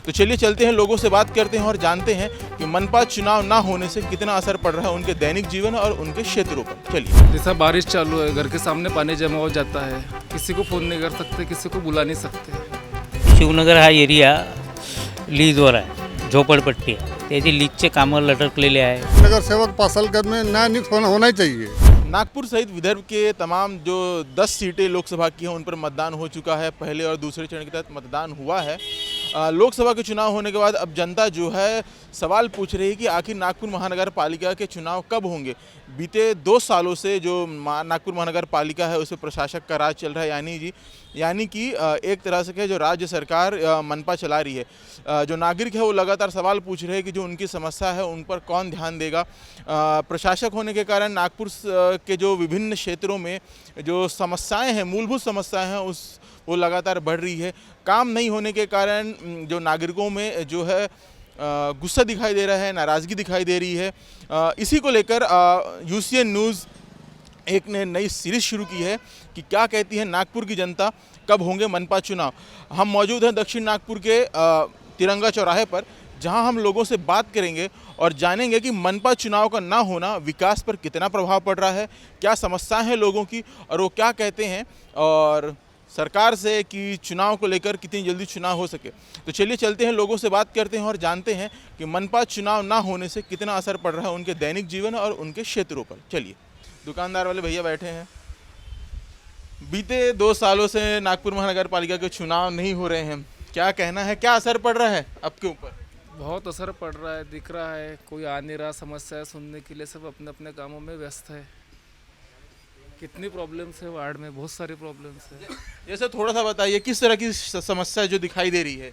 तो चलिए चलते हैं, लोगों से बात करते हैं और जानते हैं कि मनपा चुनाव ना होने से कितना असर पड़ रहा है उनके दैनिक जीवन और उनके क्षेत्रों पर। चलिए। जैसा बारिश चालू है, घर के सामने पानी जमा हो जाता है, किसी को फ़ोन नहीं कर सकते, किसी को बुला नहीं सकते। शिवनगर हा एरिया लीजवर आहे, झोपडपट्टी आहे, त्याची लीजचे कामं लटकलेले आहे. नगरसेवक पासलकर में नया नियुक्त होना ही चाहिए। नागपुर सहित विदर्भ के तमाम जो 10 सीटें लोकसभा की हैं उन पर मतदान हो चुका है। पहले और दूसरे चरण के तहत मतदान हुआ है। लोकसभा के चुनाव होने के बाद अब जनता जो है सवाल पूछ रही है कि आखिर नागपुर महानगर पालिका के चुनाव कब होंगे। बीते 2 सालों से जो नागपुर महानगर पालिका है उस पर प्रशासक का राज चल रहा है, यानी कि एक तरह से जो राज्य सरकार मनपा चला रही है। जो नागरिक है वो लगातार सवाल पूछ रहे हैं कि जो उनकी समस्या है उन पर कौन ध्यान देगा। प्रशासक होने के कारण नागपुर के जो विभिन्न क्षेत्रों में जो समस्याएं हैं, मूलभूत समस्याएं हैं, वो लगातार बढ़ रही है। काम नहीं होने के कारण जो नागरिकों में जो है गुस्सा दिखाई दे रहा है, नाराज़गी दिखाई दे रही है। इसी को लेकर यूसीएन न्यूज़ एक ने नई सीरीज शुरू की है कि क्या कहती है नागपुर की जनता, कब होंगे मनपा चुनाव। हम मौजूद हैं दक्षिण नागपुर के तिरंगा चौराहे पर, जहां हम लोगों से बात करेंगे और जानेंगे कि मनपा चुनाव का ना होना विकास पर कितना प्रभाव पड़ रहा है, क्या समस्याएं हैं लोगों की और वो क्या कहते हैं, और सरकार से कि चुनाव को लेकर कितनी जल्दी चुनाव हो सके। तो चलिए चलते हैं, लोगों से बात करते हैं और जानते हैं कि मनपा चुनाव ना होने से कितना असर पड़ रहा है उनके दैनिक जीवन और उनके क्षेत्रों पर। चलिए। दुकानदार वाले भैया बैठे हैं। बीते 2 सालों से नागपुर महानगर पालिका के चुनाव नहीं हो रहे हैं, क्या कहना है, क्या असर पड़ रहा है आपके ऊपर? बहुत असर पड़ रहा है, दिख रहा है, कोई आ नहीं रहा समस्या सुनने के लिए, सब अपने अपने कामों में व्यस्त है। कितनी प्रॉब्लम्स है वार्ड में, बहुत सारी प्रॉब्लम्स है। जैसे थोड़ा सा बताइए किस तरह की समस्या जो दिखाई दे रही है।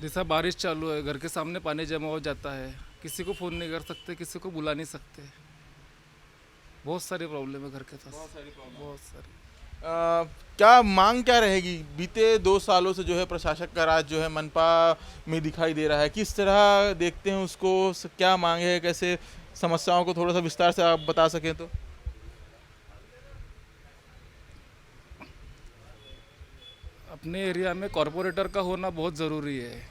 जैसा बारिश चालू है, घर के सामने पानी जमा हो जाता है, किसी को फ़ोन नहीं कर सकते, किसी को बुला नहीं सकते। बहुत सारी प्रॉब्लम है घर के पास, बहुत सारी। क्या मांग क्या रहेगी? बीते 2 सालों से जो है प्रशासक का राज जो है मनपा में दिखाई दे रहा है, किस तरह देखते हैं उसको, क्या मांग है, कैसे समस्याओं को थोड़ा सा विस्तार से आप बता सकें तो। अपने एरिया में कॉरपोरेटर का होना बहुत ज़रूरी है।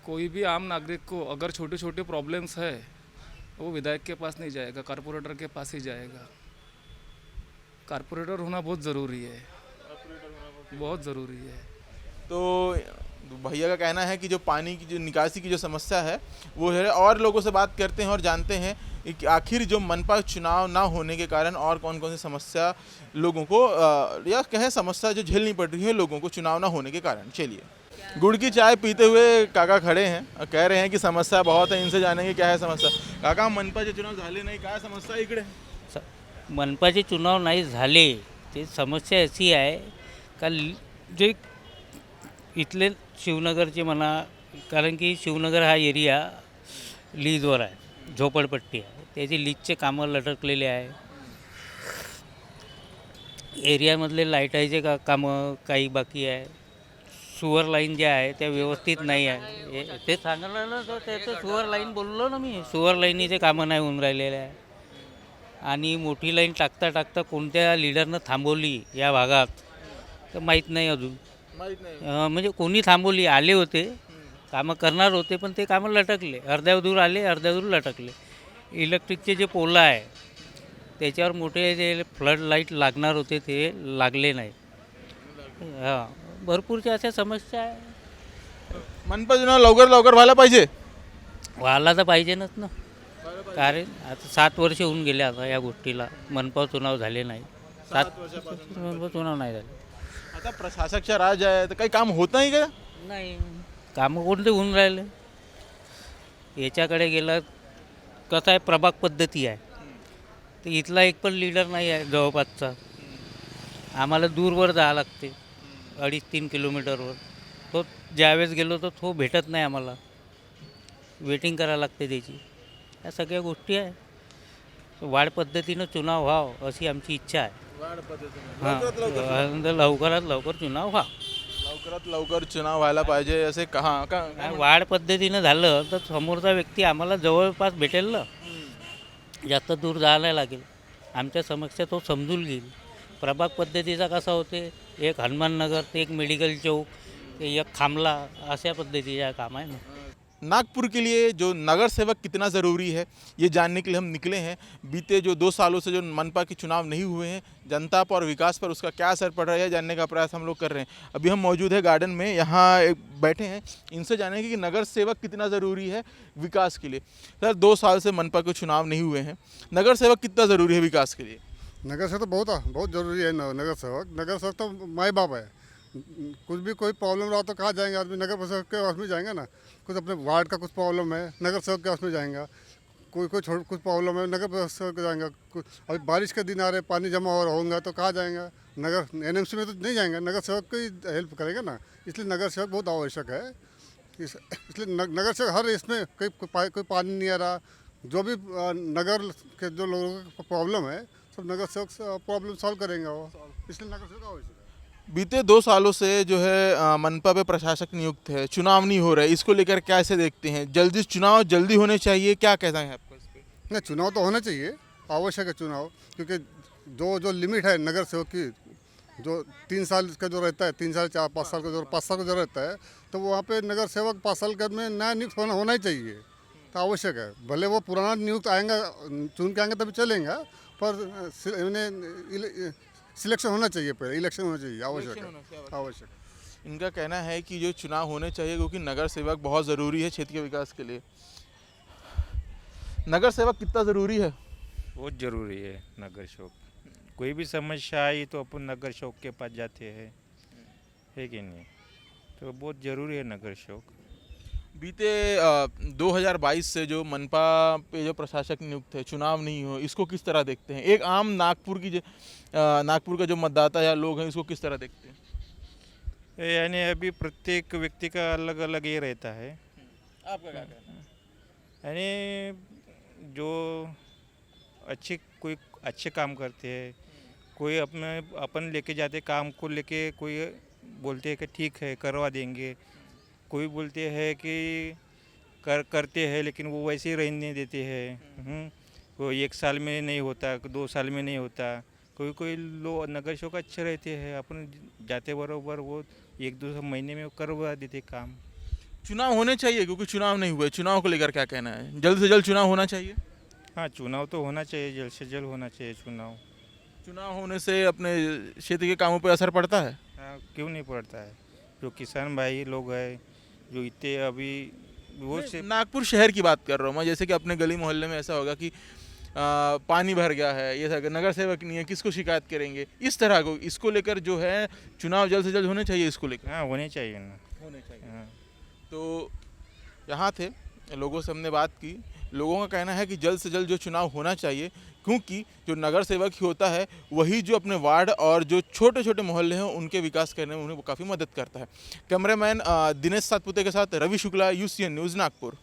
कोई भी आम नागरिक को अगर छोटी छोटी प्रॉब्लम्स है वो विधायक के पास नहीं जाएगा, कॉरपोरेटर के पास ही जाएगा। कॉरपोरेटर होना बहुत ज़रूरी है, बहुत ज़रूरी है। तो भैया का कहना है कि जो पानी की जो निकासी की जो समस्या है वो है। और लोगों से बात करते हैं और जानते हैं कि आखिर जो मनपा चुनाव ना होने के कारण और कौन कौन सी समस्या लोगों को या कहें समस्या जो झेलनी पड़ रही है लोगों को चुनाव ना होने के कारण। चलिए। गुड़ की चाय पीते हुए काका खड़े हैं और कह रहे हैं कि समस्या बहुत है, इनसे जानेंगे क्या है समस्या। काका, मनपाचे चुनाव झाले नाही, काय समस्या इकडे? मनपाचे चुनाव नाही झाले, ते समस्या अशी आहे का जे इथले शिवनगरचे म्हणा, कारण की शिवनगर हा एरिया लीजवर आहे, झोपडपट्टी आहे, त्याची लीजचे कामं लटकलेले आहे. एरियामधले लाईटाचे कामं काही बाकी आहे. सुवर लाईन जे आहे त्या व्यवस्थित नाही आहे. ते सांगितलं ना, त्याचं सुवर लाईन बोललो ना मी, सुवर लाईनीचे कामं नाही होऊन राहिलेले आहे. आणि मोठी लाईन टाकता टाकता कोणत्या लीडरनं थांबवली या भागात तर माहीत नाही अजून. म्हणजे कोणी थांबवली, आले होते कामं करणार होते पण ते कामं लटकले, अर्ध्या दूर आले अर्ध्या दूर लटकले. इलेक्ट्रिकचे जे पोलं आहे त्याच्यावर मोठे जे फ्लड लाईट लागणार होते ते लागले नाही. हां, भरपूरच्या अशा समस्या आहे. मनपा चुनाव लवकर व्हायला पाहिजे. व्हायला तर पाहिजेच ना, कारण आता 7 वर्ष होऊन गेले आता या गोष्टीला, मनपा चुनाव झाले नाही. 7 वर्षापासून मनपा चुनाव नाही झाले. आता प्रशासकचा राज आहे तर काही काम होत नाही का? नाही, कामं कोणते होऊन राहिले. याच्याकडे गेलं कसं आहे, प्रभाग पद्धती आहे तर इथला एक पण लीडर नाही आहे जवळपासचा. आम्हाला दूरवर जावं लागते, 2.5-3 किलोमीटरवर. तो ज्यावेळेस गेलो तर तो भेटत नाही आम्हाला, वेटिंग करायला लागते त्याची. या सगळ्या गोष्टी आहे. वाढ पद्धतीनं चुनाव व्हावं अशी आमची इच्छा आहे. हां, लवकरात लवकर चुनाव व्हा. लवकरात लवकर चुनाव व्हायला पाहिजे असे कहा का? वाढ पद्धतीनं झालं तर समोरचा व्यक्ती आम्हाला जवळपास भेटेल ना, जास्त दूर जायला लागेल. आमच्या समस्या तो समजून घेईल. प्रभाग पद्धतीचा कसा होते, एक हनुमाननगर ते एक मेडिकल चौक, ते एक थांबला अशा पद्धतीचं काम आहे ना. नागपुर के लिए जो नगर सेवक कितना ज़रूरी है ये जानने के लिए हम निकले हैं। बीते जो 2 सालों से जो मनपा के चुनाव नहीं हुए हैं, जनता पर और विकास पर उसका क्या असर पड़ रहा है जानने का प्रयास हम लोग कर रहे हैं। अभी हम मौजूद है गार्डन में, यहाँ बैठे हैं, इनसे जानेंगे कि नगर सेवक कितना ज़रूरी है विकास के लिए। सर 2 साल से मनपा के चुनाव नहीं हुए हैं, नगर सेवक कितना ज़रूरी है विकास के लिए? नगर सेवक तो बहुत ज़रूरी है। नगर सेवक तो माँ बाप है। कुछ भी कोई प्रॉब्लम रहा तो कहाँ जाएंगे आदमी, नगर सेवक के पास में जाएंगे ना। कुछ अपने वार्ड का कुछ प्रॉब्लम है, नगर सेवक के पास में जाएंगे। कुछ प्रॉब्लम है, नगर सेवक के जाएंगे। अभी बारिश के दिन आ रहे, पानी जमा हो होगा तो कहाँ जाएंगे, नगर एनएमसी में तो नहीं जाएंगे, नगर सेवक को ही हेल्प करेंगे ना। इसलिए नगर सेवक बहुत आवश्यक है। इसलिए नगर सेवक हर इसमें कोई पानी नहीं आ रहा, जो भी नगर के जो लोगों का प्रॉब्लम है सब नगर सेवक प्रॉब्लम सॉल्व करेंगे वो। इसलिए नगर सेवक आवश्यक है। बीते 2 सालों से जो है मनपा पे प्रशासक नियुक्त है, चुनाव नहीं हो रहा है, इसको लेकर कैसे देखते हैं? जल्दी चुनाव जल्दी होने चाहिए, क्या कहना है आपका इस पे? नहीं, चुनाव तो होना चाहिए, आवश्यक है चुनाव। क्योंकि जो लिमिट है नगर सेवक की, जो 3 साल का जो रहता है, 3 साल 4-5 साल का जो 5 साल का जो रहता है, तो वहाँ पे नगर सेवक 5 साल का में नया नियुक्त होना ही चाहिए, तो आवश्यक है। भले वो पुराना नियुक्त आएगा, चुन के आएंगे तभी चलेंगे, पर सिलेक्शन होना चाहिए, पहले इलेक्शन होना चाहिए, आवश्यक है, आवश्यक। इनका कहना है कि जो चुनाव होने चाहिए क्योंकि नगर सेवक बहुत ज़रूरी है क्षेत्र के विकास के लिए। नगर सेवक कितना ज़रूरी है? बहुत ज़रूरी है नगर सेवक। कोई भी समस्या आई तो अपन नगर सेवक के पास जाते हैं, है कि नहीं? तो बहुत ज़रूरी है नगर सेवक। बीते 2022 से जो मनपा पे जो प्रशासक नियुक्त है, चुनाव नहीं हो, इसको किस तरह देखते हैं? एक आम नागपुर का जो मतदाता या लोग हैं, इसको किस तरह देखते हैं? यानी अभी प्रत्येक व्यक्ति का अलग अलग ये रहता है। आपका क्या कहना है? यानी जो कोई अच्छे काम करते हैं, कोई अपन लेके जाते काम को लेके, कोई बोलते हैं कि ठीक है करवा देंगे, कोई बोलते हैं कि करते हैं लेकिन वो वैसे ही रहने देते हैं। कोई 1 साल में नहीं होता, 2 साल में नहीं होता। कोई लोग नगर सेवक अच्छे रहते हैं, अपन जाते बरोबर वो 1-2 महीने में करवा देते काम। चुनाव होने चाहिए क्योंकि चुनाव नहीं हुए, चुनाव को लेकर क्या कहना है? जल्द से जल्द चुनाव होना चाहिए? हाँ, चुनाव तो होना चाहिए, जल्द से जल्द होना चाहिए चुनाव। चुनाव होने से अपने क्षेत्र के कामों पर असर पड़ता है? हाँ, क्यों नहीं पड़ता है? जो किसान भाई लोग हैं, जो इतने अभी वो से नागपुर शहर की बात कर रहा हूँ मैं, जैसे कि अपने गली मोहल्ले में ऐसा होगा कि पानी भर गया है, ये सब नगर सेवक नहीं है, किसको शिकायत करेंगे? इस तरह को इसको लेकर जो है चुनाव जल्द से जल्द होने चाहिए, इसको लेकर हाँ होने चाहिए ना। होने चाहिए। हाँ। तो यहाँ थे, लोगों से हमने बात की, लोगों का कहना है कि जल्द से जल्द जो चुनाव होना चाहिए क्योंकि जो नगर सेवक ही होता है वही जो अपने वार्ड और जो छोटे छोटे मोहल्ले हैं उनके विकास करने में उन्हें काफ़ी मदद करता है। कैमरामैन दिनेश सातपुते के साथ रवि शुक्ला, UCN न्यूज़, नागपुर।